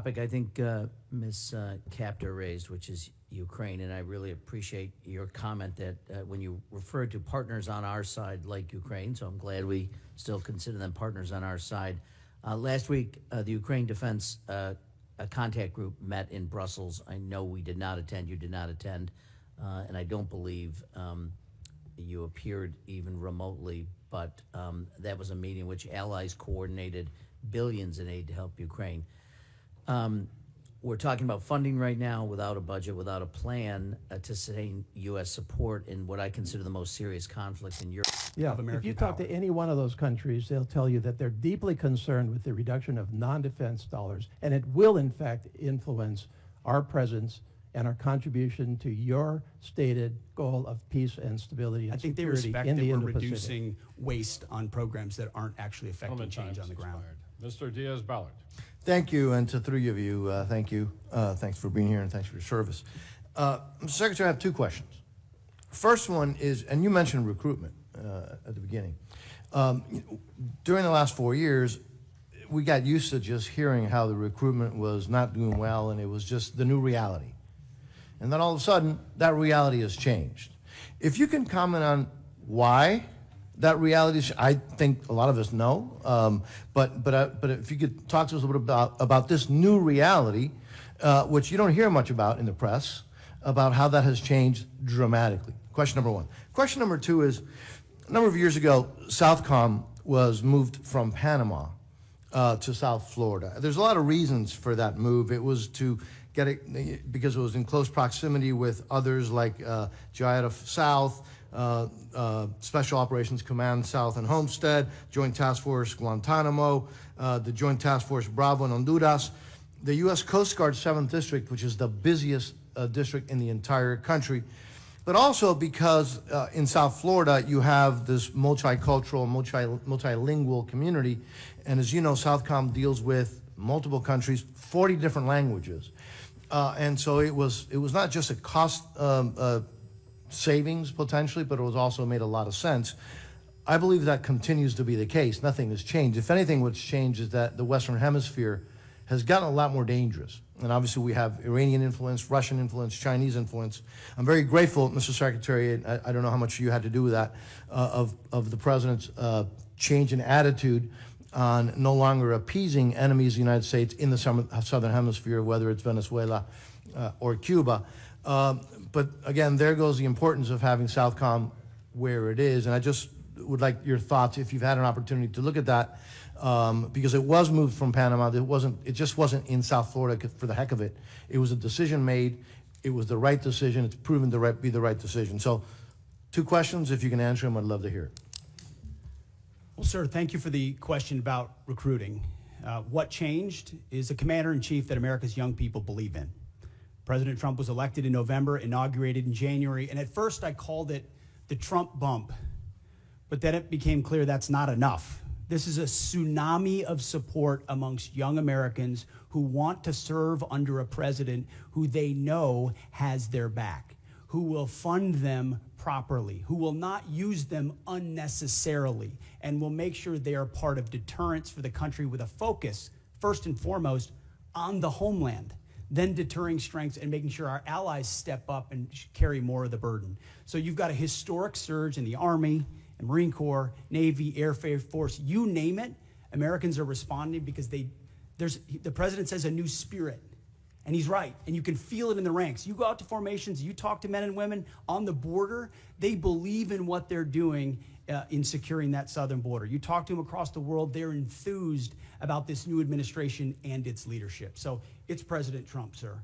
topic I think Ms. Capter raised, which is Ukraine, and I really appreciate your comment that when you refer to partners on our side like Ukraine, so I'm glad we still consider them partners on our side. Last week, the Ukraine Defense Contact Group met in Brussels. I know we did not attend, you did not attend, and I don't believe you appeared even remotely, but that was a meeting in which allies coordinated billions in aid to help Ukraine. We're talking about funding right now without a budget, without a plan to sustain U.S. support in what I consider the most serious conflict in Europe. Yeah, if you talk to any one of those countries, they'll tell you that they're deeply concerned with the reduction of non-defense dollars, and it will, in fact, influence our presence and our contribution to your stated goal of peace and stability and I think they security respect in that the we're Indo-Pacific. reducing waste on programs that aren't actually affecting change on the ground. Mr. Diaz-Balart. Thank you, and to three of you, thank you. Thanks for being here, and thanks for your service. Mr. Secretary, I have two questions. First one is, and you mentioned recruitment at the beginning. During the last 4 years, we got used to just hearing how the recruitment was not doing well, and it was just the new reality. And then all of a sudden, that reality has changed. If you can comment on why that reality is, I think a lot of us know, but if you could talk to us a little bit about this new reality, which you don't hear much about in the press, about how that has changed dramatically. Question number one. Question number two is, a number of years ago, Southcom was moved from Panama to South Florida. There's a lot of reasons for that move. It was to get it because it was in close proximity with others like Giada South, Special Operations Command South and Homestead, Joint Task Force Guantanamo, the Joint Task Force Bravo in Honduras, the U.S. Coast Guard 7th District, which is the busiest district in the entire country, but also because in South Florida you have this multicultural, multilingual community, and as you know, Southcom deals with multiple countries, 40 different languages, and so it was not just a cost savings potentially, but it was also made a lot of sense. I believe that continues to be the case. Nothing has changed. If anything, what's changed is that the Western Hemisphere has gotten a lot more dangerous. And obviously we have Iranian influence, Russian influence, Chinese influence. I'm very grateful, Mr. Secretary, I don't know how much you had to do with that, of the President's change in attitude on no longer appeasing enemies of the United States in the Southern Hemisphere, whether it's Venezuela or Cuba. But again, there goes the importance of having Southcom where it is. And I just would like your thoughts, if you've had an opportunity to look at that, because it was moved from Panama. It just wasn't in South Florida for the heck of it. It was a decision made. It was the right decision. It's proven to be the right decision. So, two questions. If you can answer them, I'd love to hear it. Well, sir, thank you for the question about recruiting. What changed is a commander-in-chief that America's young people believe in. President Trump was elected in November, inaugurated in January, and at first I called it the Trump bump, but then it became clear that's not enough. This is a tsunami of support amongst young Americans who want to serve under a president who they know has their back, who will fund them properly, who will not use them unnecessarily, and will make sure they are part of deterrence for the country with a focus, first and foremost, on the homeland, then deterring strengths and making sure our allies step up and carry more of the burden. So you've got a historic surge in the Army, and Marine Corps, Navy, Air Force, you name it. Americans are responding because the president says a new spirit. And he's right, and you can feel it in the ranks. You go out to formations, you talk to men and women on the border, they believe in what they're doing in securing that southern border. You talk to them across the world, they're enthused about this new administration and its leadership. So it's President Trump, sir.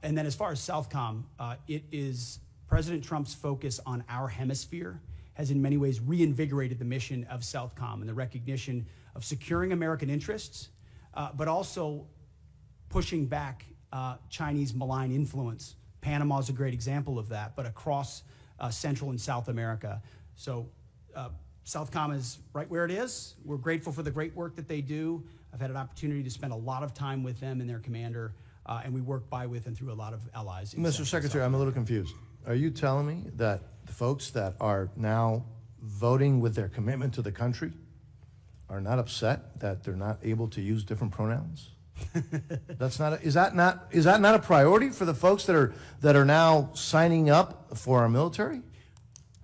And then as far as Southcom, it is President Trump's focus on our hemisphere has in many ways reinvigorated the mission of Southcom and the recognition of securing American interests, but also pushing back Chinese malign influence. Panama is a great example of that, but across Central and South America. So Southcom is right where it is. We're grateful for the great work that they do. I've had an opportunity to spend a lot of time with them and their commander, and we work by, with, and through a lot of allies. Mr. Secretary, I'm a little confused. Are you telling me that the folks that are now voting with their commitment to the country are not upset that they're not able to use different pronouns? That's not. Is that not a priority for the folks that are now signing up for our military?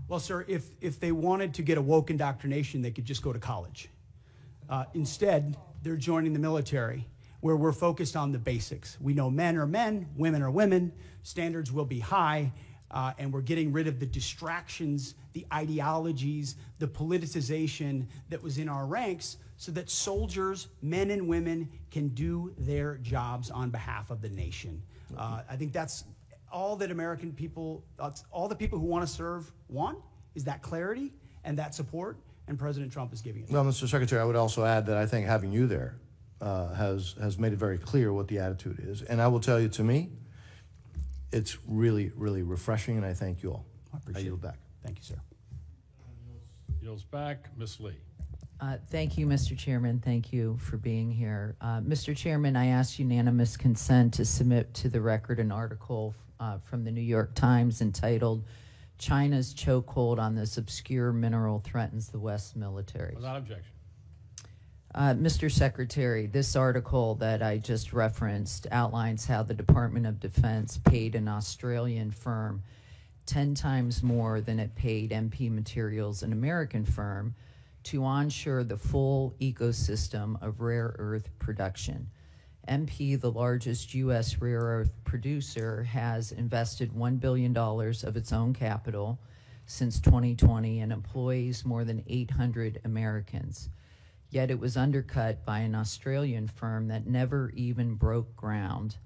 Well, sir, if they wanted to get a woke indoctrination, they could just go to college. Instead, they're joining the military, where we're focused on the basics. We know men are men, women are women, standards will be high, and we're getting rid of the distractions, the ideologies, the politicization that was in our ranks, so that soldiers, men and women, can do their jobs on behalf of the nation. I think that's all that American people, all the people who want to serve want, is that clarity and that support, and President Trump is giving it. Well, Mr. Secretary, I would also add that I think having you there has made it very clear what the attitude is. And I will tell you, to me, it's really, really refreshing, and I thank you all. I yield back. Thank you, sir. Yields back, Ms. Lee. Thank you, Mr. Chairman. Thank you for being here. Mr. Chairman, I ask unanimous consent to submit to the record an article from the New York Times entitled, "China's Chokehold on This Obscure Mineral Threatens the West Military." Without objection. Mr. Secretary, this article that I just referenced outlines how the Department of Defense paid an Australian firm 10 times more than it paid MP Materials, an American firm, to ensure the full ecosystem of rare earth production. MP, the largest U.S. rare earth producer, has invested $1 billion of its own capital since 2020 and employs more than 800 Americans. Yet it was undercut by an Australian firm that never even broke ground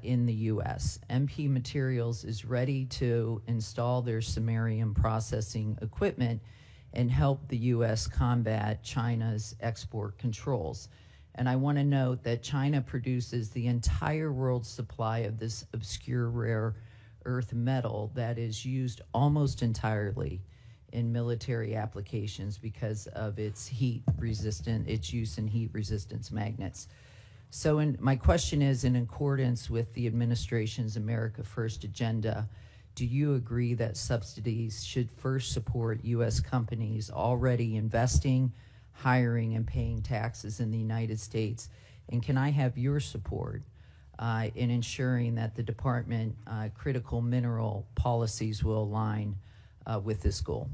in the U.S. MP Materials is ready to install their samarium processing equipment and help the U.S. combat China's export controls. And I want to note that China produces the entire world's supply of this obscure rare earth metal that is used almost entirely in military applications because of its its use in heat resistance magnets. So my question is, in accordance with the administration's America First agenda, do you agree that subsidies should first support U.S. companies already investing, hiring, and paying taxes in the United States? And can I have your support in ensuring that the department critical mineral policies will align with this goal?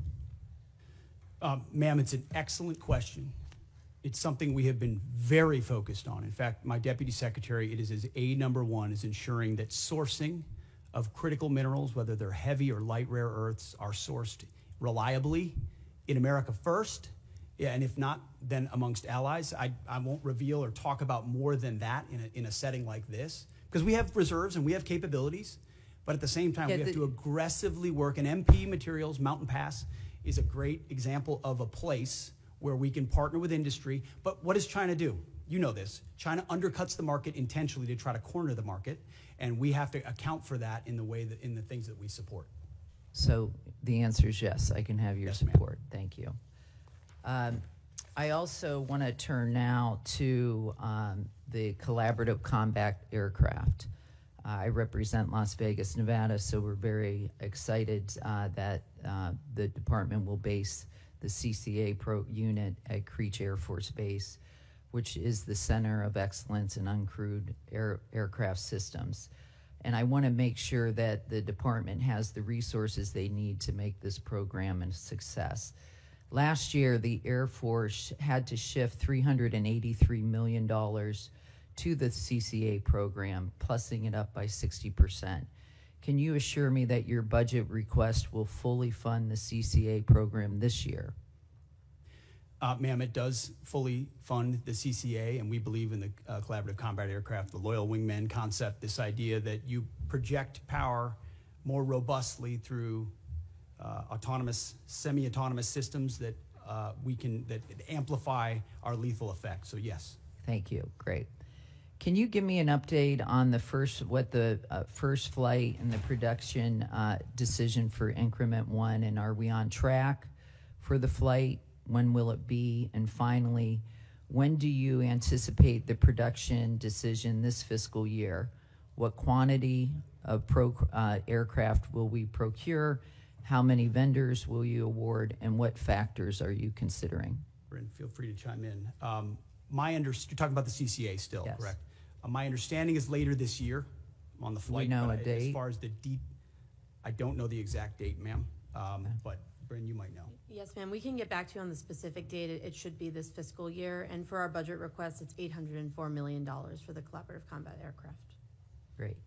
Ma'am, it's an excellent question. It's something we have been very focused on. In fact, my deputy secretary, it is his number one, is ensuring that sourcing of critical minerals, whether they're heavy or light rare earths, are sourced reliably in America first, and if not, then amongst allies. I won't reveal or talk about more than that in a setting like this, because we have reserves and we have capabilities, but at the same time, we have to aggressively work. And MP Materials, Mountain Pass, is a great example of a place where we can partner with industry. But what does China do? You know this. China undercuts the market intentionally to try to corner the market, and we have to account for that in the things that we support. So the answer is yes, I can have your support. Thank you. I also want to turn now to the collaborative combat aircraft. I represent Las Vegas, Nevada, so we're very excited that the department will base the CCA unit at Creech Air Force Base, which is the center of excellence in uncrewed aircraft systems. And I want to make sure that the department has the resources they need to make this program a success. Last year, the Air Force had to shift $383 million to the CCA program, plussing it up by 60%. Can you assure me that your budget request will fully fund the CCA program this year? Ma'am, it does fully fund the CCA, and we believe in the collaborative combat aircraft, the loyal wingman concept, this idea that you project power more robustly through autonomous, semi-autonomous systems that that amplify our lethal effect. So yes. Thank you. Great. Can you give me an update on the first flight and the production decision for Increment 1, and are we on track for the flight? When will it be? And finally, when do you anticipate the production decision this fiscal year? What quantity of aircraft will we procure? How many vendors will you award? And what factors are you considering? Feel free to chime in. you're talking about the CCA still, Yes. correct? My understanding is later this year on the flight. know but a date? As far as I don't know the exact date, ma'am. But Bryn, you might know. Yes, ma'am. We can get back to you on the specific date. It should be this fiscal year. And for our budget request, it's $804 million for the collaborative combat aircraft. Great.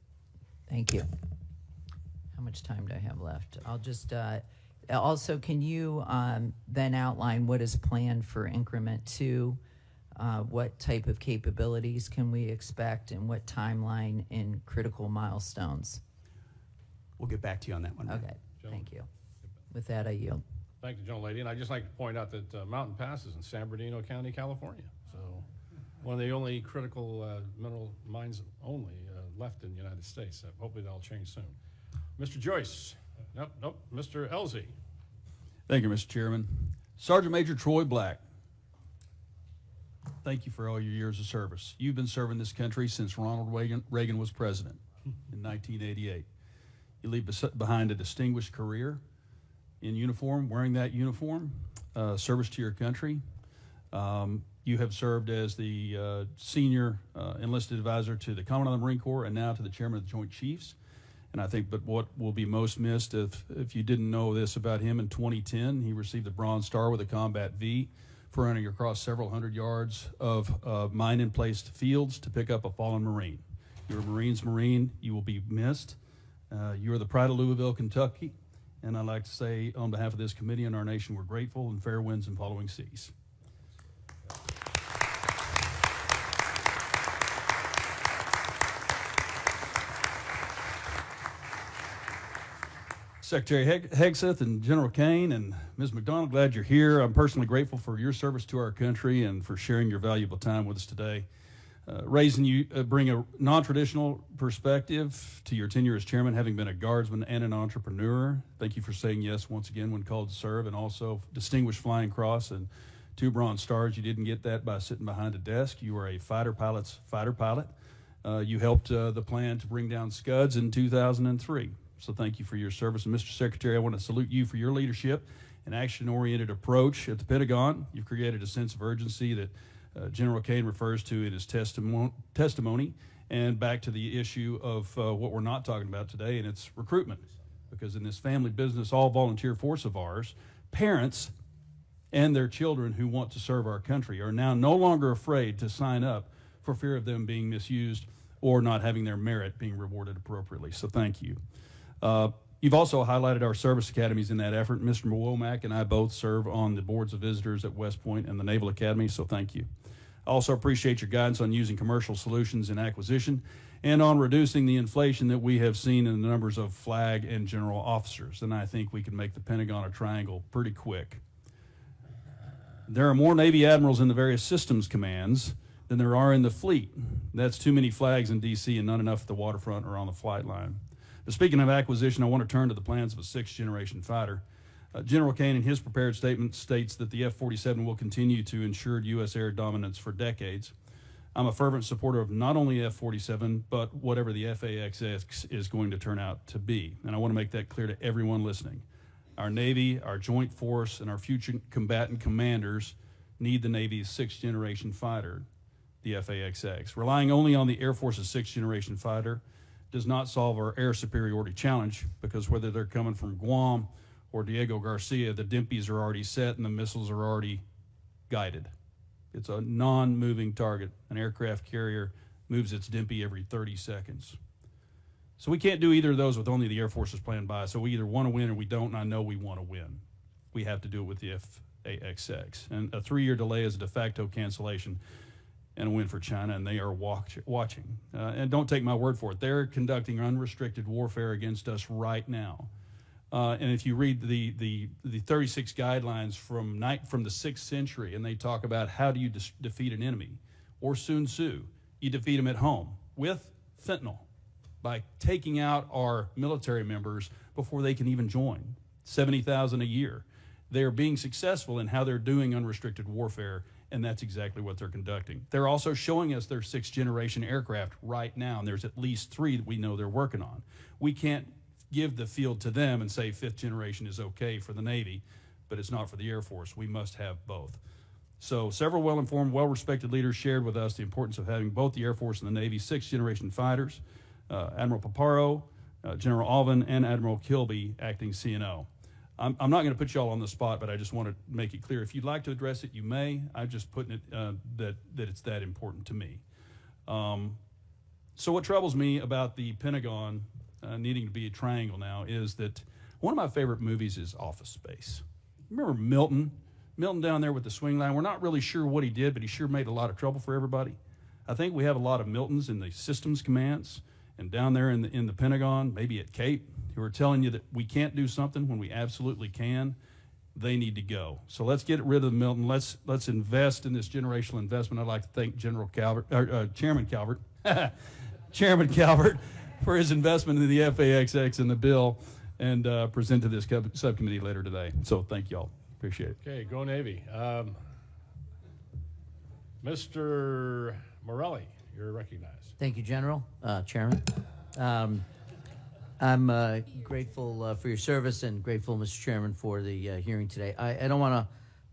Thank you. How much time do I have left? I'll just, also, can you then outline what is planned for increment 2? What type of capabilities can we expect and what timeline and critical milestones? We'll get back to you on that one, ma'am. Okay, thank you. With that, I yield. Thank you, gentlelady. And I'd just like to point out that Mountain Pass is in San Bernardino County, California. So one of the only critical mineral mines only left in the United States. Hopefully that'll change soon. Mr. Joyce. Nope. Mr. Elzey. Thank you, Mr. Chairman. Sergeant Major Troy Black, thank you for all your years of service. You've been serving this country since Ronald Reagan was president in 1988. You leave behind a distinguished career in uniform, wearing that uniform, service to your country. You have served as the senior enlisted advisor to the Commandant of the Marine Corps and now to the Chairman of the Joint Chiefs. And I think, but what will be most missed, if you didn't know this about him, in 2010, he received the Bronze Star with a Combat V for running across several hundred yards of mine-in-placed fields to pick up a fallen Marine. You're a Marine's Marine. You will be missed. You are the pride of Louisville, Kentucky. And I'd like to say, on behalf of this committee and our nation, we're grateful, and fair winds and following seas. Secretary Hegseth and General Kane and Ms. McDonald, glad you're here. I'm personally grateful for your service to our country and for sharing your valuable time with us today. Raising you bring a non-traditional perspective to your tenure as chairman, having been a guardsman and an entrepreneur. Thank you for saying yes once again when called to serve, and also distinguished Flying Cross and 2 Bronze Stars. You didn't get that by sitting behind a desk. You were a fighter pilot's fighter pilot. You helped the plan to bring down Scuds in 2003. So thank you for your service. And Mr. Secretary, I want to salute you for your leadership and action-oriented approach at the Pentagon. You've created a sense of urgency that General Kane refers to in his testimony, and back to the issue of what we're not talking about today, and it's recruitment. Because in this family business, all volunteer force of ours, parents and their children who want to serve our country are now no longer afraid to sign up for fear of them being misused or not having their merit being rewarded appropriately. So thank you. You've also highlighted our service academies in that effort. Mr. Womack and I both serve on the boards of visitors at West Point and the Naval Academy, so thank you. I also appreciate your guidance on using commercial solutions in acquisition and on reducing the inflation that we have seen in the numbers of flag and general officers. And I think we can make the Pentagon a triangle pretty quick. There are more Navy admirals in the various systems commands than there are in the fleet. That's too many flags in D.C. and not enough at the waterfront or on the flight line. But speaking of acquisition, I want to turn to the plans of a 6th-generation fighter. General Kane, in his prepared statement, states that the F-47 will continue to ensure U.S. air dominance for decades. I'm a fervent supporter of not only F-47, but whatever the FAXX is going to turn out to be. And I want to make that clear to everyone listening. Our Navy, our Joint Force, and our future combatant commanders need the Navy's 6th-generation fighter, the FAXX. Relying only on the Air Force's 6th-generation fighter does not solve our air superiority challenge, because whether they're coming from Guam or Diego Garcia, the DIMPs are already set and the missiles are already guided. It's a non-moving target. An aircraft carrier moves its DIMP every 30 seconds. So we can't do either of those with only the Air Force's plan by. So we either want to win or we don't, and I know we want to win. We have to do it with the FAXX. And a 3-year delay is a de facto cancellation and a win for China, and they are watching. And don't take my word for it. They're conducting unrestricted warfare against us right now. And if you read the 36 guidelines from the 6th century, and they talk about how do you defeat an enemy, or Sun Tzu, you defeat them at home with fentanyl, by taking out our military members before they can even join, 70,000 a year. They are being successful in how they're doing unrestricted warfare, and that's exactly what they're conducting. They're also showing us their 6th-generation aircraft right now, and there's at least 3 that we know they're working on. We can't give the field to them and say 5th generation is okay for the Navy, but it's not for the Air Force. We must have both. So several well-informed, well-respected leaders shared with us the importance of having both the Air Force and the Navy sixth-generation fighters, Admiral Paparo, General Alvin, and Admiral Kilby acting CNO. I'm not going to put you all on the spot, but I just want to make it clear. If you'd like to address it, you may. I'm just putting it that it's that important to me. So what troubles me about the Pentagon needing to be a triangle now is that one of my favorite movies is Office Space. Remember Milton? Milton down there with the swing line. We're not really sure what he did, but he sure made a lot of trouble for everybody. I think we have a lot of Miltons in the systems commands and down there in the Pentagon, maybe at Cape, who are telling you that we can't do something when we absolutely can. They need to go. So let's get rid of Milton. Let's invest in this generational investment. I'd like to thank Chairman Calvert, Chairman Calvert, for his investment in the FAXX and the bill, and present to this subcommittee later today. So thank y'all. Appreciate it. Okay, go Navy. Mr. Morelli, you're recognized. Thank you, General, Chairman. I'm grateful for your service and grateful, Mr. Chairman, for the hearing today. I don't want to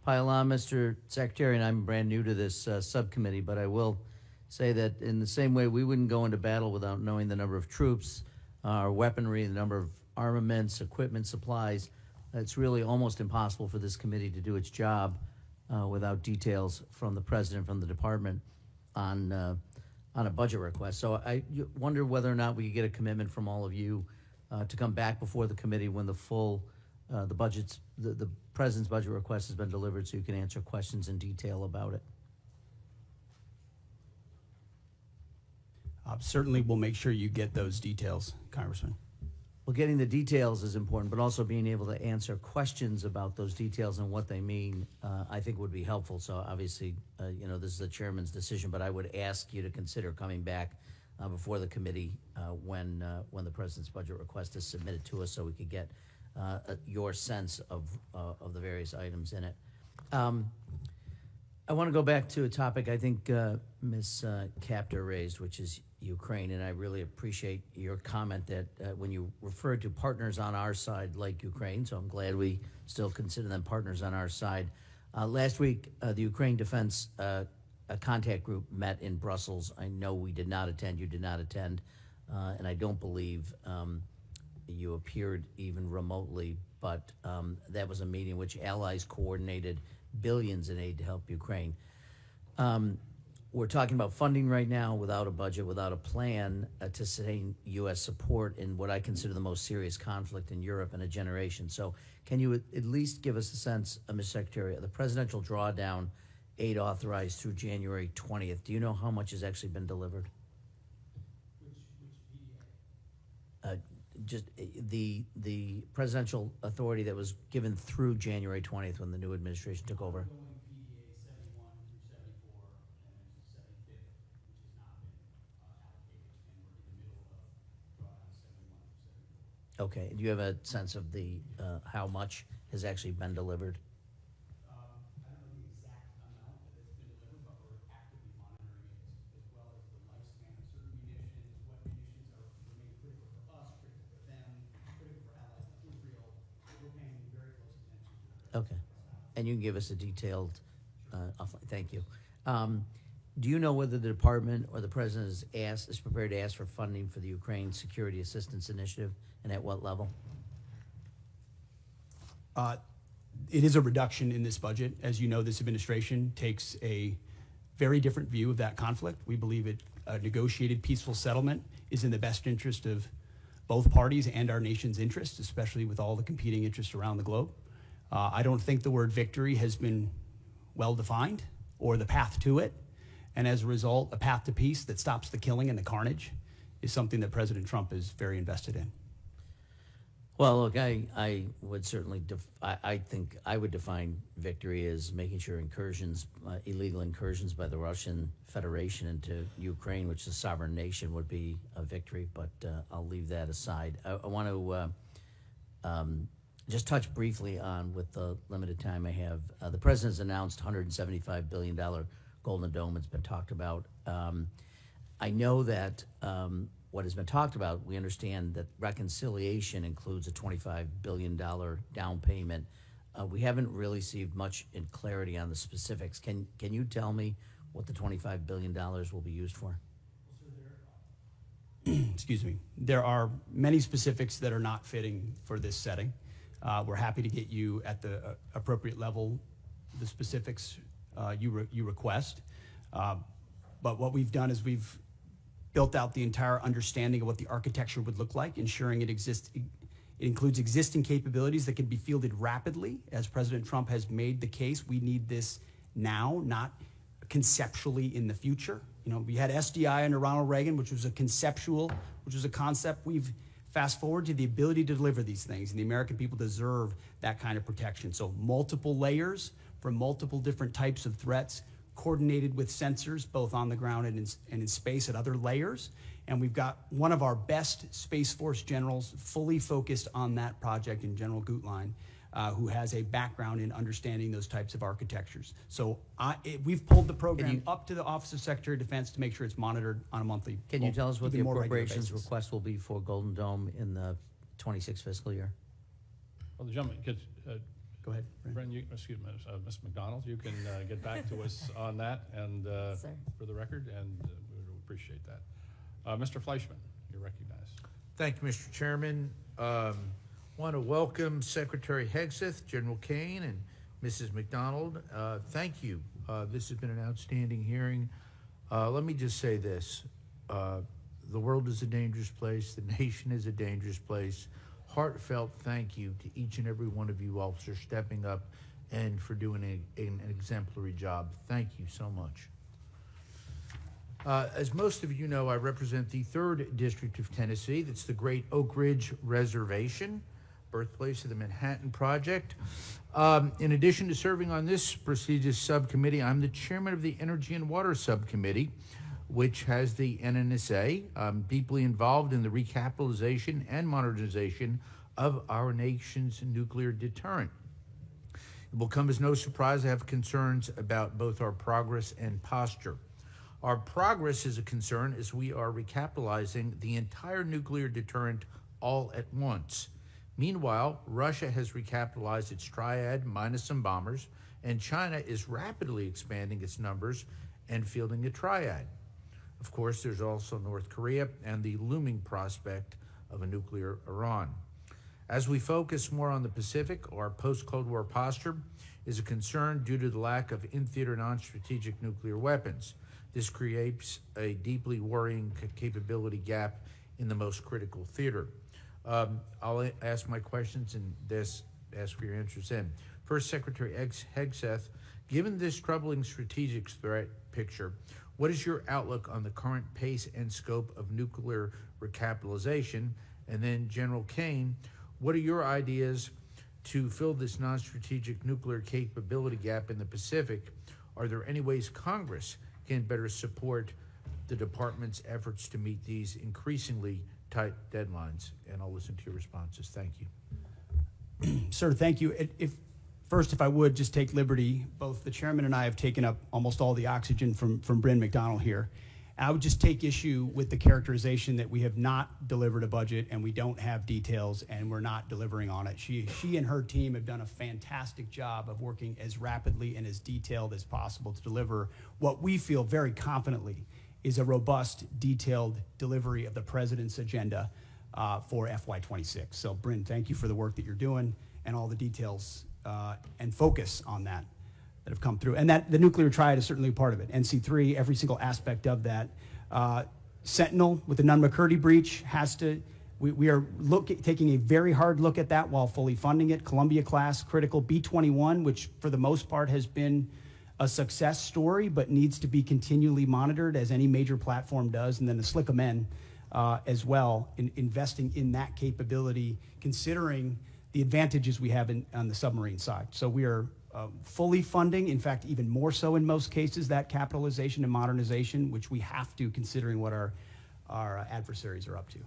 pile on, Mr. Secretary, and I'm brand new to this subcommittee, but I will say that in the same way we wouldn't go into battle without knowing the number of troops, our weaponry, the number of armaments, equipment, supplies. It's really almost impossible for this committee to do its job without details from the President, from the Department on a budget request. So I wonder whether or not we could get a commitment from all of you to come back before the committee when the full, the President's budget request has been delivered, so you can answer questions in detail about it. Certainly, we'll make sure you get those details, Congressman. Well, getting the details is important, but also being able to answer questions about those details and what they mean, I think would be helpful. So obviously, this is the chairman's decision, but I would ask you to consider coming back before the committee when the President's budget request is submitted to us, so we could get your sense of the various items in it. I want to go back to a topic I think Ms. Captor raised, which is Ukraine, and I really appreciate your comment that when you referred to partners on our side like Ukraine, so I'm glad we still consider them partners on our side. Last week, the Ukraine Defense Contact Group met in Brussels. I know we did not attend, you did not attend, and I don't believe you appeared even remotely, but that was a meeting in which allies coordinated billions in aid to help Ukraine. We're talking about funding right now without a budget, without a plan to sustain U.S. support in what I consider the most serious conflict in Europe in a generation. So can you at least give us a sense, Mr. Secretary, of the presidential drawdown aid authorized through January 20th? Do you know how much has actually been delivered? Just the presidential authority that was given through January 20th when the new administration took over. Okay. Do you have a sense of the how much has actually been delivered? I don't know the exact amount that has been delivered, but we're actively monitoring it, as well as the lifespan of certain munitions, what munitions remain critical for us, critical for them, critical for allies like Israel. We're paying very close attention to it. Okay. And you can give us a detailed, thank you. Do you know whether the department or the president is prepared to ask for funding for the Ukraine Security Assistance Initiative, and at what level? It is a reduction in this budget. As you know, this administration takes a very different view of that conflict. We believe a negotiated peaceful settlement is in the best interest of both parties and our nation's interests, especially with all the competing interests around the globe. I don't think the word victory has been well defined, or the path to it. And as a result, a path to peace that stops the killing and the carnage is something that President Trump is very invested in. Well, look, I would certainly, I think I would define victory as making sure incursions, illegal incursions by the Russian Federation into Ukraine, which is a sovereign nation, would be a victory, but I'll leave that aside. I want to just touch briefly on, with the limited time I have, the President's announced $175 billion Golden Dome. It's been talked about. I know that what has been talked about, we understand that reconciliation includes a $25 billion down payment We haven't really received much in clarity on the specifics. Can you tell me what the $25 billion will be used for? Excuse me. There are many specifics that are not fitting for this setting. We're happy to get you at the appropriate level the specifics you request. But what we've done is we've built out the entire understanding of what the architecture would look like, ensuring it includes existing capabilities that can be fielded rapidly. As President Trump has made the case, we need this now, not conceptually in the future. You know, we had SDI under Ronald Reagan, which was a concept. We've fast forward to the ability to deliver these things, and the American people deserve that kind of protection. So multiple layers for multiple different types of threats, coordinated with sensors, both on the ground and in space at other layers. And we've got one of our best Space Force generals fully focused on that project in General Gutlein, who has a background in understanding those types of architectures. So we've pulled the program up to the Office of Secretary of Defense to make sure it's monitored on a monthly. Can you tell us what the even more regular appropriations basis. request will be for Golden Dome in the 26 fiscal year? Well, the gentleman, Go ahead. Bren, excuse me, Ms. McDonald, you can get back to us on that and Sir. for the record, and we would appreciate that. Mr. Fleischman, you're recognized. Thank you, Mr. Chairman. Want to welcome Secretary Hegseth, General Kane, and Mrs. McDonald. Thank you. This has been an outstanding hearing. Let me just say this. The world is a dangerous place. The nation is a dangerous place. Heartfelt thank you to each and every one of you officers stepping up and for doing an exemplary job. Thank you so much. As most of you know, I represent the 3rd District of Tennessee. That's the Great Oak Ridge Reservation, birthplace of the Manhattan Project. In addition to serving on this prestigious subcommittee, I'm the chairman of the Energy and Water Subcommittee, which has the NNSA. I'm deeply involved in the recapitalization and modernization of our nation's nuclear deterrent. It will come as no surprise I have concerns about both our progress and posture. Our progress is a concern as we are recapitalizing the entire nuclear deterrent all at once. Meanwhile, Russia has recapitalized its triad minus some bombers, and China is rapidly expanding its numbers and fielding a triad. Of course, there's also North Korea and the looming prospect of a nuclear Iran. As we focus more on the Pacific, our post-Cold War posture is a concern due to the lack of in-theater non-strategic nuclear weapons. This creates a deeply worrying capability gap in the most critical theater. I'll ask my questions and ask for your answers in. First, Secretary Hegseth, given this troubling strategic threat picture, what is your outlook on the current pace and scope of nuclear recapitalization? And then General Kane, what are your ideas to fill this non-strategic nuclear capability gap in the Pacific? Are there any ways Congress can better support the department's efforts to meet these increasingly tight deadlines? And I'll listen to your responses. Thank you. Sir, thank you. First, if I would just take liberty, both the chairman and I have taken up almost all the oxygen from Bren McDonald here. I would just take issue with the characterization that we have not delivered a budget and we don't have details and we're not delivering on it. She and her team have done a fantastic job of working as rapidly and as detailed as possible to deliver what we feel very confidently is a robust, detailed delivery of the president's agenda for FY26. So, Bryn, thank you for the work that you're doing and all the details and focus on that have come through. And that the nuclear triad is certainly a part of it. NC3, every single aspect of that. Sentinel with the Nunn-McCurdy breach has to, we are taking a very hard look at that while fully funding it. Columbia class, critical. B-21, which for the most part has been a success story, but needs to be continually monitored as any major platform does. And then the SLICM-N as well, investing in that capability, considering the advantages we have on the submarine side. So we are fully funding, in fact, even more so in most cases, that capitalization and modernization, which we have to, considering what our adversaries are up to.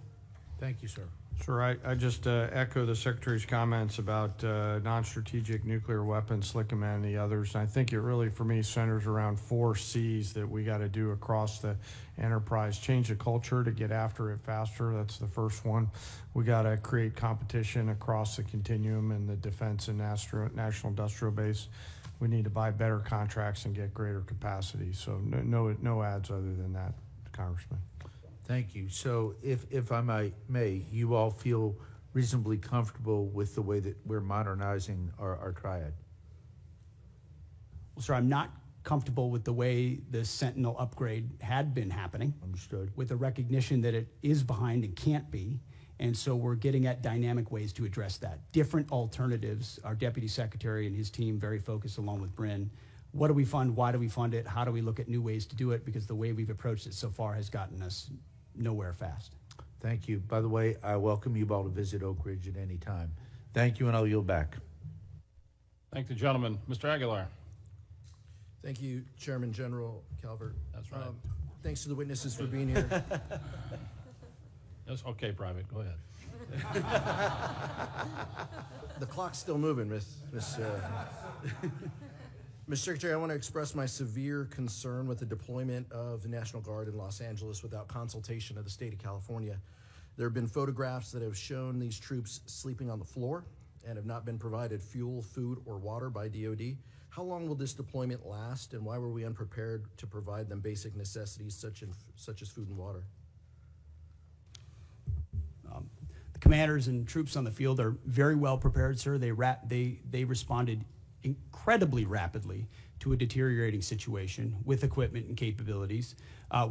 Thank you, sir. Sure, I just echo the Secretary's comments about non-strategic nuclear weapons, SLCM and the others. I think it really, for me, centers around 4 C's that we got to do across the enterprise. Change the culture to get after it faster. That's the first one. We got to create competition across the continuum in the defense and national industrial base. We need to buy better contracts and get greater capacity. So no ads other than that, Congressman. Thank you. So if I may, you all feel reasonably comfortable with the way that we're modernizing our triad? Well, sir, I'm not comfortable with the way the Sentinel upgrade had been happening. Understood. With the recognition that it is behind and can't be. And so we're getting at dynamic ways to address that. Different alternatives. Our Deputy Secretary and his team very focused along with Bryn. What do we fund? Why do we fund it? How do we look at new ways to do it? Because the way we've approached it so far has gotten us nowhere fast. Thank you. By the way, I welcome you all to visit Oak Ridge at any time. Thank you, and I'll yield back. Thank the gentleman. Mr. Aguilar. Thank you, Chairman General Calvert. That's right. Thanks to the witnesses for being here. That's okay, Private. Go ahead. The clock's still moving, Mr. Secretary, I want to express my severe concern with the deployment of the National Guard in Los Angeles without consultation of the state of California. There have been photographs that have shown these troops sleeping on the floor and have not been provided fuel, food, or water by DOD. How long will this deployment last, and why were we unprepared to provide them basic necessities such as food and water? The commanders and troops on the field are very well prepared, sir. They responded incredibly rapidly to a deteriorating situation with equipment and capabilities.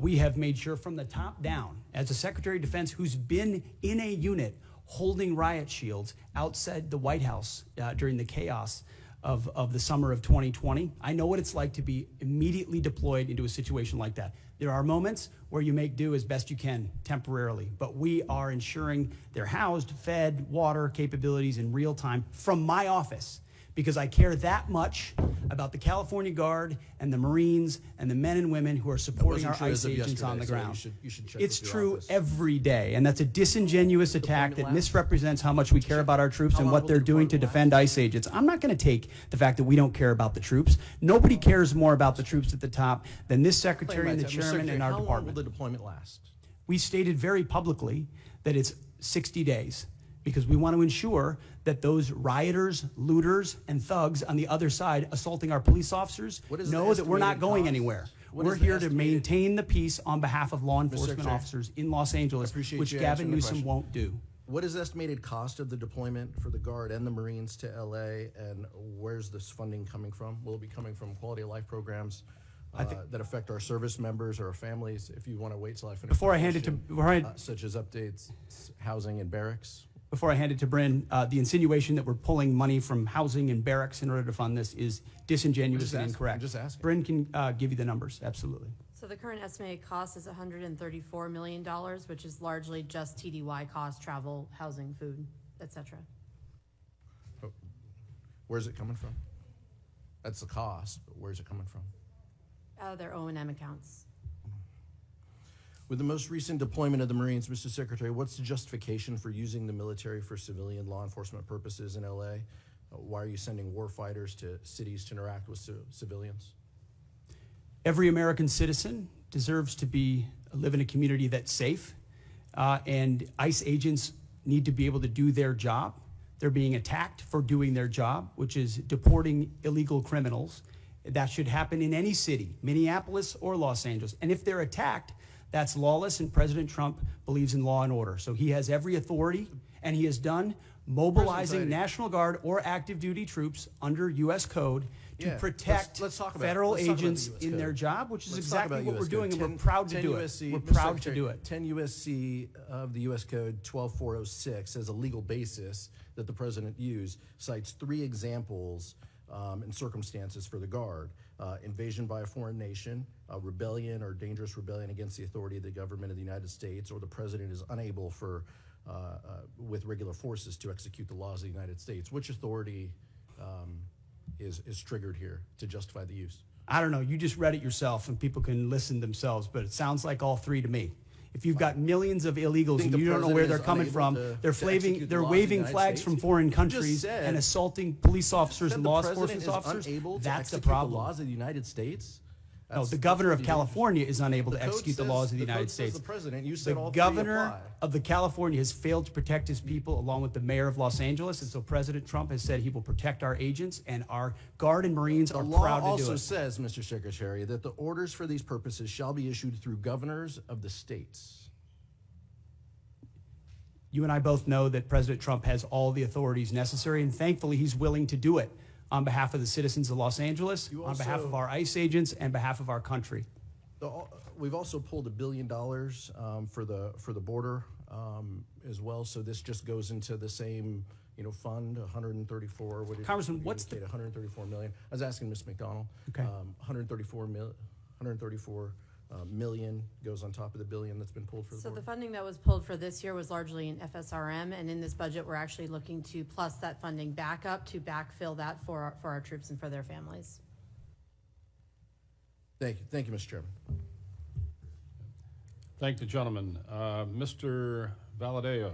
We have made sure from the top down, as a Secretary of Defense who's been in a unit holding riot shields outside the White House during the chaos of the summer of 2020, I know what it's like to be immediately deployed into a situation like that. There are moments where you make do as best you can temporarily, but we are ensuring they're housed, fed, water capabilities in real time from my office, because I care that much about the California Guard and the Marines and the men and women who are supporting our ICE agents on the ground. You should check It's with your true office. every day, and that's a disingenuous attack that misrepresents how much we care about our troops and long what will they're the doing to deployment defend ICE agents. I'm not going to take the fact that we don't care about the troops. Nobody cares more about the troops at the top than this Secretary and the Chairman and our How long department. will the deployment last? We stated very publicly that it's 60 days because we want to ensure that those rioters, looters, and thugs on the other side assaulting our police officers What is the know that we're not estimated going cost? anywhere. What We're is the here to estimated- maintain the peace on behalf of law enforcement Secretary, officers in Los Angeles, appreciate which you Gavin answering the Newsom question. won't do. What is the estimated cost of the deployment for the Guard and the Marines to LA, and where's this funding coming from? Will it be coming from quality of life programs that affect our service members or our families? If you want to wait till I finish. Before the I hand it to- question, before I- such as updates, housing and barracks. Before I hand it to Bryn, the insinuation that we're pulling money from housing and barracks in order to fund this is disingenuous and incorrect. I'm just asking. Bryn can give you the numbers, absolutely. So the current estimated cost is $134 million, which is largely just TDY costs, travel, housing, food, etc. Where's it coming from? That's the cost, but where's it coming from? Out of their O&M accounts. With the most recent deployment of the Marines, Mr. Secretary, what's the justification for using the military for civilian law enforcement purposes in LA? Why are you sending war fighters to cities to interact with civilians? Every American citizen deserves to live in a community that's safe, and ICE agents need to be able to do their job. They're being attacked for doing their job, which is deporting illegal criminals. That should happen in any city, Minneapolis or Los Angeles. And if they're attacked, that's lawless, and President Trump believes in law and order. So he has every authority, and he has done mobilizing National Guard or active duty troops under U.S. code to protect federal agents in their job, which is exactly what we're doing, and we're proud to do it. We're proud to do it. 10 U.S.C. of the U.S. Code 12406 as a legal basis that the president used cites 3 examples and circumstances for the Guard. Invasion by a foreign nation, rebellion or dangerous rebellion against the authority of the government of the United States, or the president is unable with regular forces to execute the laws of the United States. Which authority is triggered here to justify the use? I don't know. You just read it yourself, and people can listen themselves, but it sounds like all 3 to me. If you've got millions of illegals Think and the you don't know where president they're is coming unable from, to they're execute the laws of the waving United flags States? from foreign You just countries said- and assaulting police officers Said and the law president enforcement is officers. unable to That's the execute problem. the laws of the United States? No, That's- the governor that's of pretty California is unable The to code execute the says- laws of the the United code says States. the president. You said The all three governor apply. of the California has failed to protect his people, along with the mayor of Los Angeles, and so President Trump has said he will protect our agents, and our Guard and Marines The are law proud to do also it. says, Mr. Secretary, that the orders for these purposes shall be issued through governors of the states. You and I both know that President Trump has all the authorities necessary, and thankfully he's willing to do it on behalf of the citizens of Los Angeles, on behalf of our ICE agents, and behalf of our country. We've also pulled $1 billion for the border as well. So this just goes into the same fund, 134. What did Congressman, you what's indicate, 134 million? I was asking Ms. McDonald. Okay. 134 million goes on top of the billion that's been pulled for the So border. the funding that was pulled for this year was largely in FSRM, and in this budget, we're actually looking to plus that funding back up to backfill that for our troops and for their families. Thank you, Mr. Chairman. Thank the gentleman. Mr. Valadeo.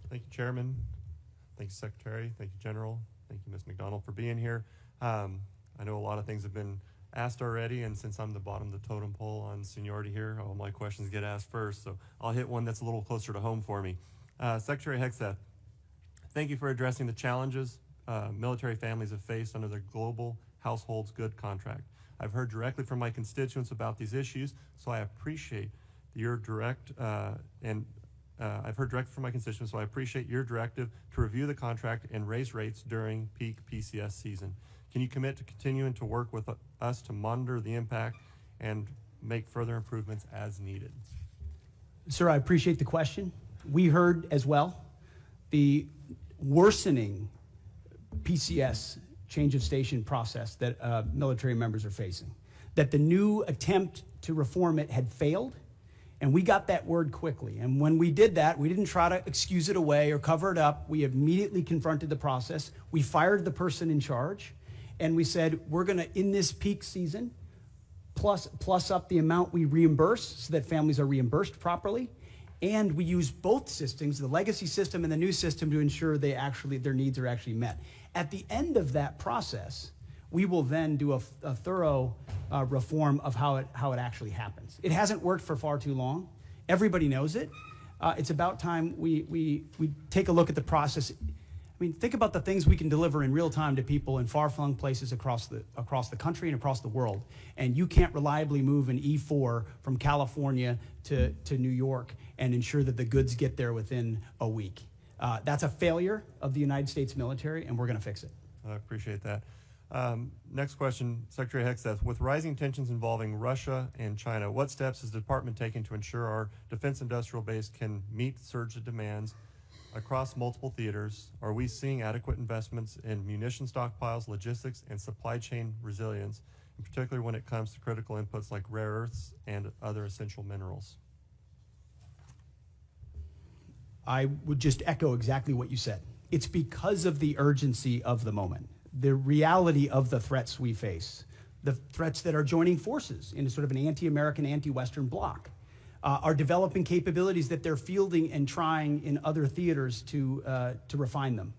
Thank you, Chairman. Thank you, Secretary. Thank you, General. Thank you, Ms. McDonald, for being here. I know a lot of things have been asked already, and since I'm the bottom of the totem pole on seniority here, all my questions get asked first, so I'll hit one that's a little closer to home for me. Secretary Hegseth, thank you for addressing the challenges military families have faced under the Global Households Good Contract. I've heard directly from my constituents about these issues, so I appreciate your I've heard directly from my constituents, so I appreciate your directive to review the contract and raise rates during peak PCS season. Can you commit to continuing to work with us to monitor the impact and make further improvements as needed? Sir, I appreciate the question. We heard as well the worsening PCS change of station process that military members are facing, that the new attempt to reform it had failed, and we got that word quickly. And when we did that, we didn't try to excuse it away or cover it up. We immediately confronted the process. We fired the person in charge, and we said, we're going to, in this peak season, plus up the amount we reimburse so that families are reimbursed properly. And we use both systems, the legacy system and the new system, to ensure their needs are actually met. At the end of that process, we will then do a thorough reform of how it actually happens. It hasn't worked for far too long. Everybody knows it. It's about time we take a look at the process. I mean, think about the things we can deliver in real time to people in far-flung places across the country and across the world. And you can't reliably move an E4 from California to New York and ensure that the goods get there within a week. That's a failure of the United States military, and we're going to fix it. I appreciate that. Next question, Secretary Hegseth. With rising tensions involving Russia and China, what steps is the department taking to ensure our defense industrial base can meet the surge of demands across multiple theaters? Are we seeing adequate investments in munition stockpiles, logistics, and supply chain resilience, in particular when it comes to critical inputs like rare earths and other essential minerals? I would just echo exactly what you said. It's because of the urgency of the moment, the reality of the threats we face, the threats that are joining forces in sort of an anti-American, anti-Western bloc, are developing capabilities that they're fielding and trying in other theaters to refine them.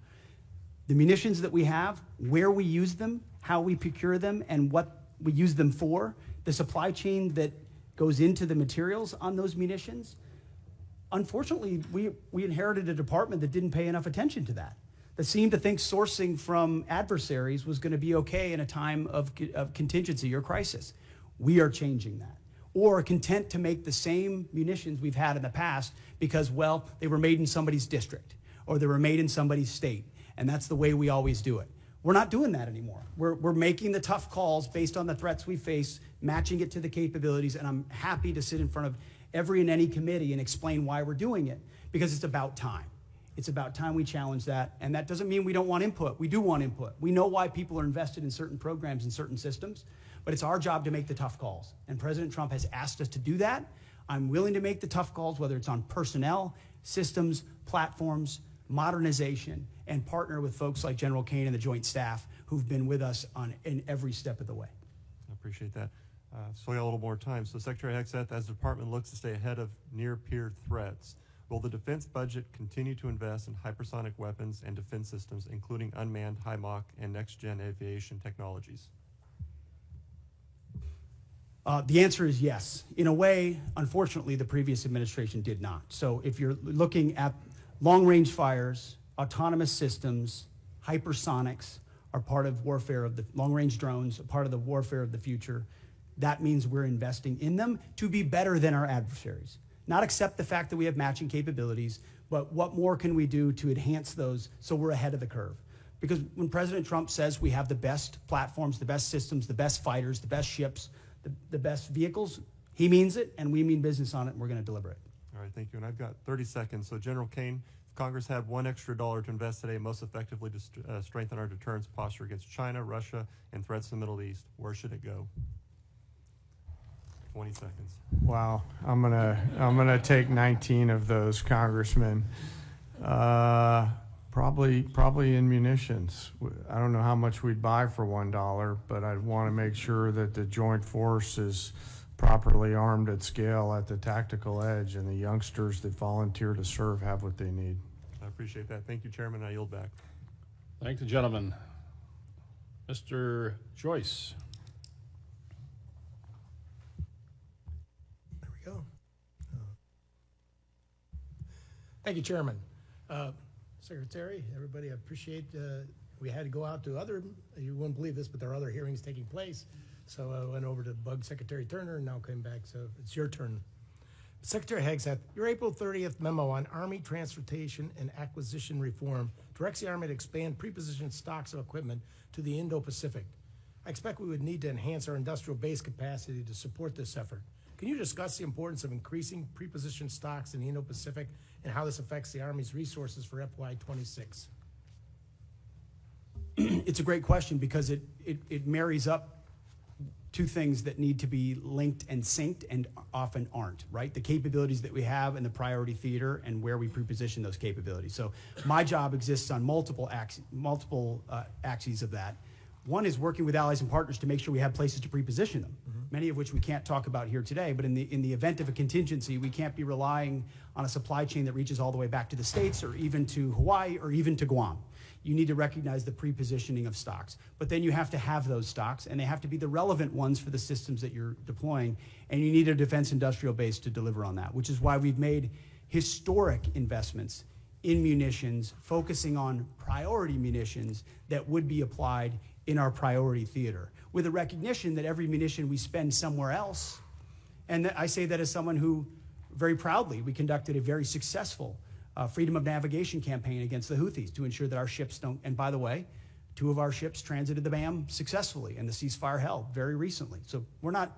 The munitions that we have, where we use them, how we procure them, and what we use them for, the supply chain that goes into the materials on those munitions. Unfortunately, we inherited a department that didn't pay enough attention to that seemed to think sourcing from adversaries was going to be okay in a time of contingency or crisis. We are changing that. Or content to make the same munitions we've had in the past because, well, they were made in somebody's district or they were made in somebody's state, and that's the way we always do it. We're not doing that anymore. We're making the tough calls based on the threats we face, matching it to the capabilities, and I'm happy to sit in front of every and any committee and explain why we're doing it, because it's about time. It's about time we challenge that, and that doesn't mean we don't want input. We do want input. We know why people are invested in certain programs and certain systems, but it's our job to make the tough calls, and President Trump has asked us to do that. I'm willing to make the tough calls, whether it's on personnel, systems, platforms, modernization, and partner with folks like General Kane and the Joint Staff who've been with us in every step of the way. I appreciate that. So we got a little more time. So Secretary Hegseth, as the department looks to stay ahead of near-peer threats, will the defense budget continue to invest in hypersonic weapons and defense systems, including unmanned, high Mach, and next-gen aviation technologies? The answer is yes. In a way, unfortunately, the previous administration did not. So if you're looking at long-range fires, autonomous systems, hypersonics are part of warfare of the long-range drones, a part of the warfare of the future. That means we're investing in them to be better than our adversaries. Not accept the fact that we have matching capabilities, but what more can we do to enhance those so we're ahead of the curve? Because when President Trump says we have the best platforms, the best systems, the best fighters, the best ships, the best vehicles, he means it, and we mean business on it, and we're going to deliver it. All right, thank you. And I've got 30 seconds. So General Kane, if Congress had $1 extra to invest today most effectively to strengthen our deterrence posture against China, Russia, and threats in the Middle East, where should it go? 20 seconds. Wow, I'm gonna take 19 of those, Congressman. Probably in munitions. I don't know how much we'd buy for $1, but I'd want to make sure that the joint force is properly armed at scale at the tactical edge, and the youngsters that volunteer to serve have what they need. I appreciate that. Thank you, Chairman. I yield back. Thank the gentleman. Mr. Joyce. There we go. Thank you, Chairman. Secretary, everybody, I appreciate we had to go out to you wouldn't believe this, but there are other hearings taking place. So I went over to bug Secretary Turner and now came back, so it's your turn. Secretary Hegseth, your April 30th memo on Army transportation and acquisition reform directs the Army to expand prepositioned stocks of equipment to the Indo-Pacific. I expect we would need to enhance our industrial base capacity to support this effort. Can you discuss the importance of increasing prepositioned stocks in the Indo-Pacific and how this affects the Army's resources for FY26? It's a great question because it marries up two things that need to be linked and synced and often aren't, right? The capabilities that we have in the priority theater and where we preposition those capabilities. So my job exists on multiple axes of that. One is working with allies and partners to make sure we have places to preposition them, many of which we can't talk about here today, but in the event of a contingency, we can't be relying on a supply chain that reaches all the way back to the States or even to Hawaii or even to Guam. You need to recognize the prepositioning of stocks. But then you have to have those stocks, and they have to be the relevant ones for the systems that you're deploying, and you need a defense industrial base to deliver on that, which is why we've made historic investments in munitions, focusing on priority munitions that would be applied in our priority theater, with a recognition that every munition we spend somewhere else, and I say that as someone who, very proudly, we conducted a very successful freedom of navigation campaign against the Houthis to ensure that our ships don't, and by the way, 2 of our ships transited the BAM successfully and the ceasefire held very recently. So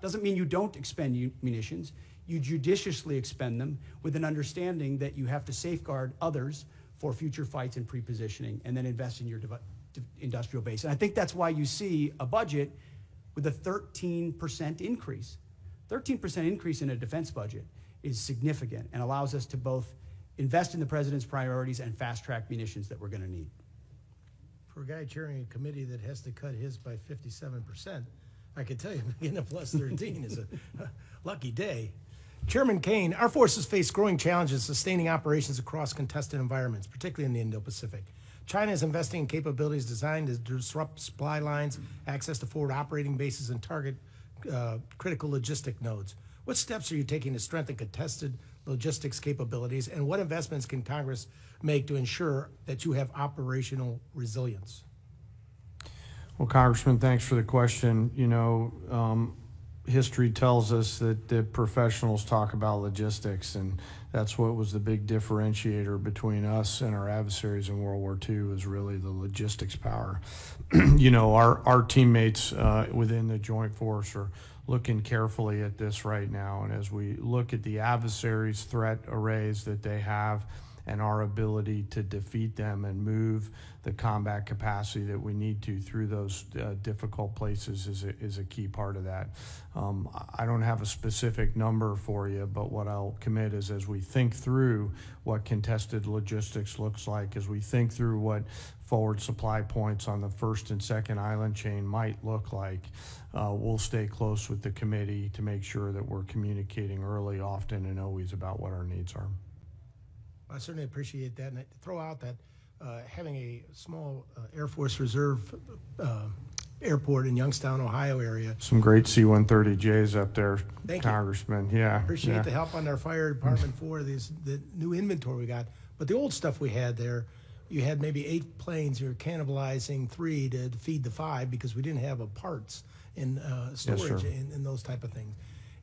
doesn't mean you don't expend munitions, you judiciously expend them with an understanding that you have to safeguard others for future fights and prepositioning and then invest in your industrial base. And I think that's why you see a budget with a 13% increase. 13% increase in a defense budget is significant and allows us to both invest in the president's priorities and fast-track munitions that we're going to need. For a guy chairing a committee that has to cut his by 57%, I can tell you getting a plus 13 is a lucky day. Chairman Kane, our forces face growing challenges sustaining operations across contested environments, particularly in the Indo-Pacific. China is investing in capabilities designed to disrupt supply lines, access to forward operating bases, and target critical logistic nodes. What steps are you taking to strengthen contested logistics capabilities, and what investments can Congress make to ensure that you have operational resilience? Well, Congressman, thanks for the question. You know, history tells us that professionals talk about logistics, and that's what was the big differentiator between us and our adversaries in World War II, is really the logistics power. You know, our teammates within the Joint Force are looking carefully at this right now, and as we look at the adversaries' threat arrays that they have and our ability to defeat them and move the combat capacity that we need to through those difficult places is a key part of that. I don't have a specific number for you, but what I'll commit is, as we think through what contested logistics looks like, as we think through what forward supply points on the first and second island chain might look like, we'll stay close with the committee to make sure that we're communicating early, often, and always about what our needs are. I certainly appreciate that, and I throw out that having a small Air Force Reserve airport in Youngstown, Ohio area. Some great C-130Js up there, Thank you. Congressman. Yeah. Appreciate the help on our fire department for the new inventory we got. But the old stuff we had there, you had maybe 8 planes. You were cannibalizing 3 to feed the 5 because we didn't have parts and storage and those type of things.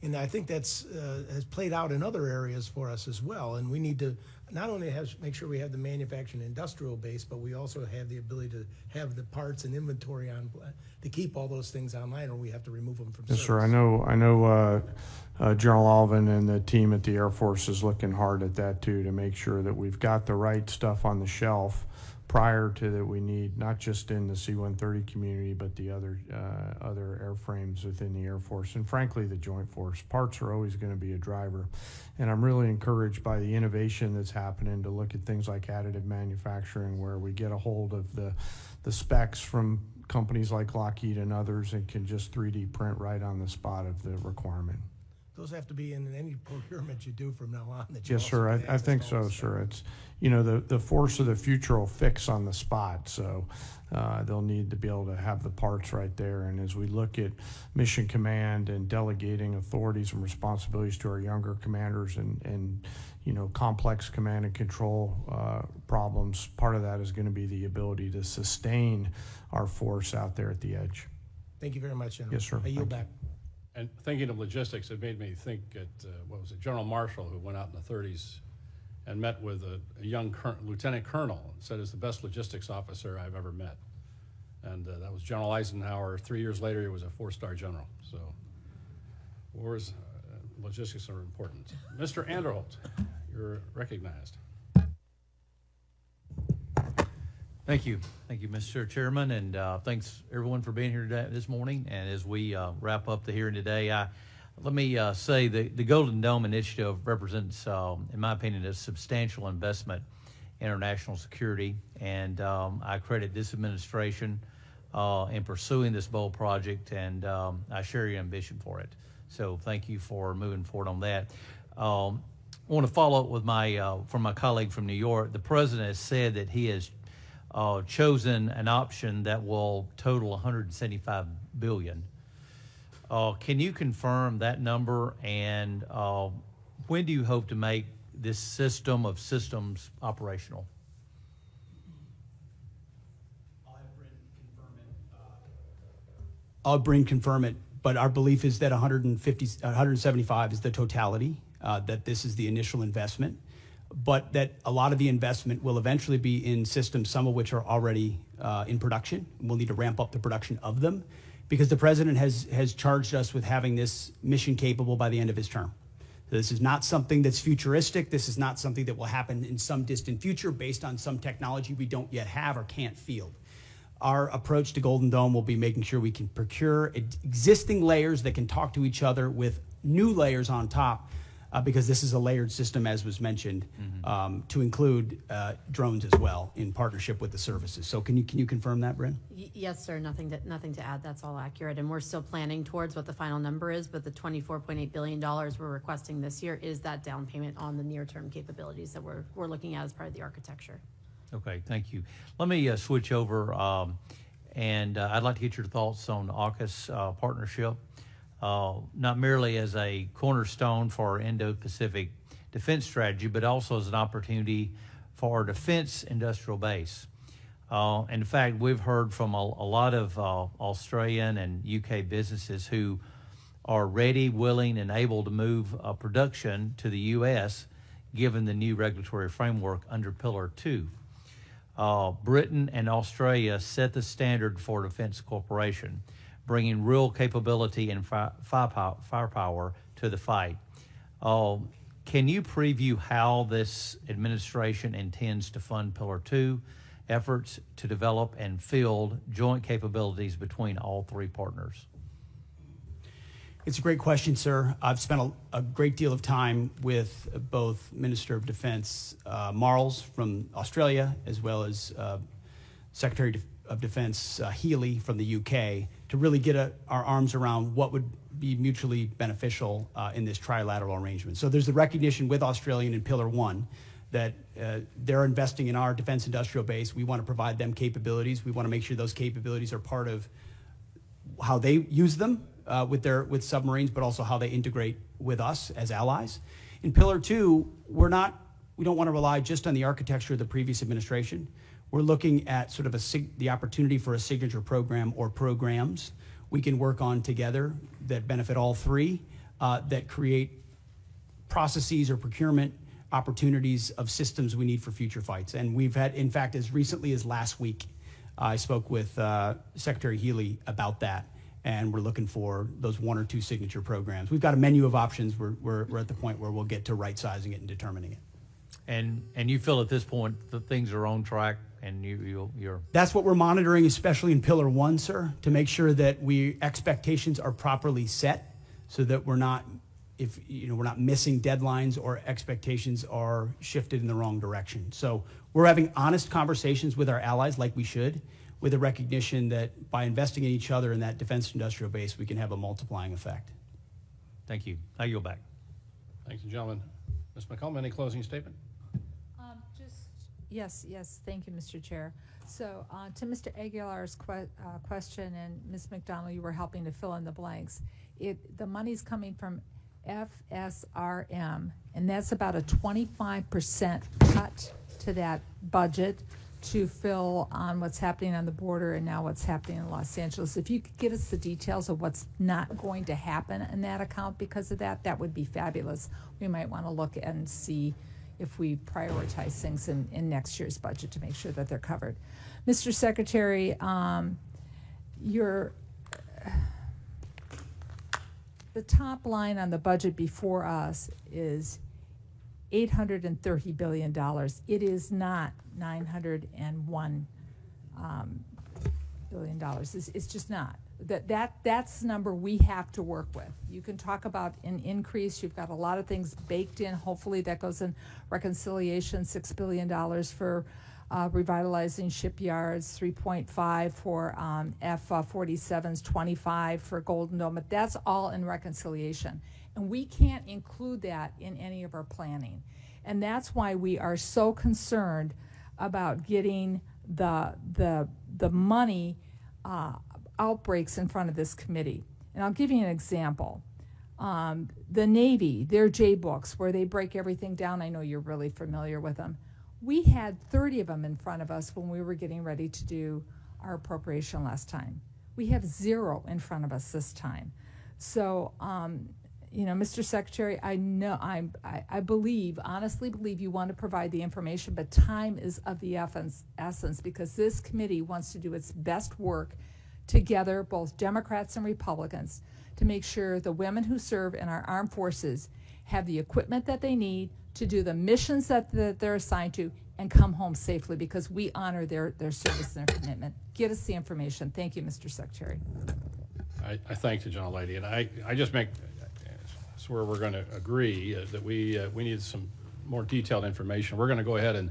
And I think that's has played out in other areas for us as well. And we need to not only make sure we have the manufacturing industrial base, but we also have the ability to have the parts and inventory on to keep all those things online, or we have to remove them from service. Yes, sir. I know General Alvin and the team at the Air Force is looking hard at that too, to make sure that we've got the right stuff on the shelf prior to that we need, not just in the C-130 community, but the other airframes within the Air Force, and frankly, the Joint Force. Parts are always going to be a driver. And I'm really encouraged by the innovation that's happening to look at things like additive manufacturing, where we get a hold of the specs from companies like Lockheed and others and can just 3D print right on the spot of the requirement. Those have to be in any procurement you do from now on. Yes, sir. I think so, sir. It's, the force of the future will fix on the spot. So they'll need to be able to have the parts right there. And as we look at mission command and delegating authorities and responsibilities to our younger commanders and complex command and control problems, part of that is going to be the ability to sustain our force out there at the edge. Thank you very much, General. Yes, sir. I yield back. And thinking of logistics, it made me think at, General Marshall, who went out in the 30s and met with a young lieutenant colonel, and said is the best logistics officer I've ever met. And that was General Eisenhower. 3 years later, he was a 4-star general. So wars, logistics are important. Mr. Anderholt, you're recognized. Thank you, Mr. Chairman, and thanks everyone for being here today, this morning. And as we wrap up the hearing today, let me say the Golden Dome Initiative represents, in my opinion, a substantial investment in our national security, and I credit this administration in pursuing this bold project, and I share your ambition for it. So thank you for moving forward on that. I want to follow up with from my colleague from New York. The president has said that he has chosen an option that will total $175 billion. Can you confirm that number, and when do you hope to make this system of systems operational? I'll have Bryn confirm it, but our belief is that 175 is the totality, that this is the initial investment, but that a lot of the investment will eventually be in systems, some of which are already in production. We'll need to ramp up the production of them because the president has charged us with having this mission capable by the end of his term. So this is not something that's futuristic. This is not something that will happen in some distant future based on some technology we don't yet have or can't field. Our approach to Golden Dome will be making sure we can procure existing layers that can talk to each other with new layers on top, because this is a layered system, as was mentioned, to include drones as well in partnership with the services. So can you confirm that, Bryn? Yes, sir. Nothing to add. That's all accurate. And we're still planning towards what the final number is, but the $24.8 billion we're requesting this year is that down payment on the near-term capabilities that we're looking at as part of the architecture. Okay, thank you. Let me switch over, and I'd like to get your thoughts on the AUKUS partnership. Not merely as a cornerstone for our Indo-Pacific defense strategy, but also as an opportunity for our defense industrial base. And in fact, we've heard from a lot of Australian and UK businesses who are ready, willing, and able to move production to the U.S. given the new regulatory framework under Pillar 2. Britain and Australia set the standard for defense cooperation, bringing real capability and firepower to the fight. Can Can you preview how this administration intends to fund Pillar 2 efforts to develop and field joint capabilities between all three partners? It's a great question, sir. I've spent a great deal of time with both Minister of Defense Marles from Australia, as well as Secretary of Defense Healy from the UK, to really get our arms around what would be mutually beneficial in this trilateral arrangement. So there's the recognition with Australia in Pillar 1 that they're investing in our defense industrial base. We want to provide them capabilities. We want to make sure those capabilities are part of how they use them with submarines, but also how they integrate with us as allies. In Pillar 2, we don't want to rely just on the architecture of the previous administration. We're looking at sort of the opportunity for a signature program or programs we can work on together that benefit all three, that create processes or procurement opportunities of systems we need for future fights. And we've had, in fact, as recently as last week, I spoke with Secretary Healy about that, and we're looking for those 1 or 2 signature programs. We've got a menu of options. We're at the point where we'll get to right-sizing it and determining it. And you feel at this point that things are on track, and you're... That's what we're monitoring, especially in Pillar 1, sir, to make sure that expectations are properly set, so that we're not missing deadlines or expectations are shifted in the wrong direction. So we're having honest conversations with our allies, like we should, with a recognition that by investing in each other in that defense industrial base, we can have a multiplying effect. Thank you. I yield back. Thank you, gentlemen. Ms. McCollum, any closing statement? Yes, thank you, Mr. Chair. So to Mr. Aguilar's question, and Ms. McDonald, you were helping to fill in the blanks. The money's coming from FSRM, and that's about a 25% cut to that budget to fill on what's happening on the border and now what's happening in Los Angeles. If you could give us the details of what's not going to happen in that account because of that, that would be fabulous. We might want to look and see if we prioritize things in next year's budget to make sure that they're covered. Mr. Secretary, the top line on the budget before us is $830 billion. It is not $901 billion. It's just not. That's the number we have to work with. You can talk about an increase. You've got a lot of things baked in. Hopefully that goes in reconciliation, $6 billion for revitalizing shipyards, 3.5 for F-47s, 25 for Golden Dome. But that's all in reconciliation. And we can't include that in any of our planning. And that's why we are so concerned about getting the money outbreaks in front of this committee. And I'll give you an example. The Navy, their J-books, where they break everything down, I know you're really familiar with them. We had 30 of them in front of us when we were getting ready to do our appropriation last time. We have 0 in front of us this time. So, Mr. Secretary, I know I believe, honestly believe you want to provide the information, but time is of the essence because this committee wants to do its best work together, both Democrats and Republicans, to make sure the women who serve in our armed forces have the equipment that they need to do the missions that they're assigned to and come home safely because we honor their service and their commitment. Get us the information. Thank you, Mr. Secretary. I thank the gentlelady, and I just make where we're going to agree that we need some more detailed information. We're going to go ahead and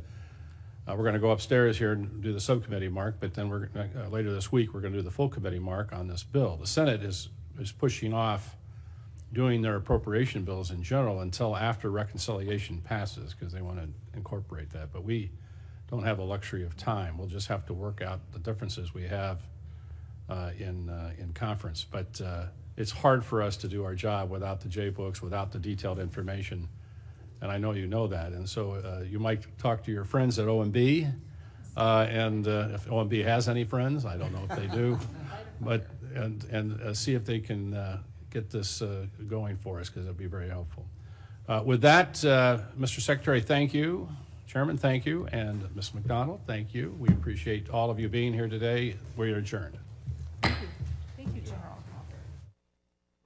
we're going to go upstairs here and do the subcommittee mark, but then we're later this week we're going to do the full committee mark on this bill. The Senate is pushing off doing their appropriation bills in general until after reconciliation passes because they want to incorporate that. But we don't have the luxury of time. We'll just have to work out the differences we have in conference. But it's hard for us to do our job without the J-books, without the detailed information, and I know you know that. And so you might talk to your friends at OMB, and if OMB has any friends, I don't know if they do, but and see if they can get this going for us because it'll be very helpful. With that, Mr. Secretary, thank you. Chairman, thank you. And Ms. McDonald, thank you. We appreciate all of you being here today. We are adjourned.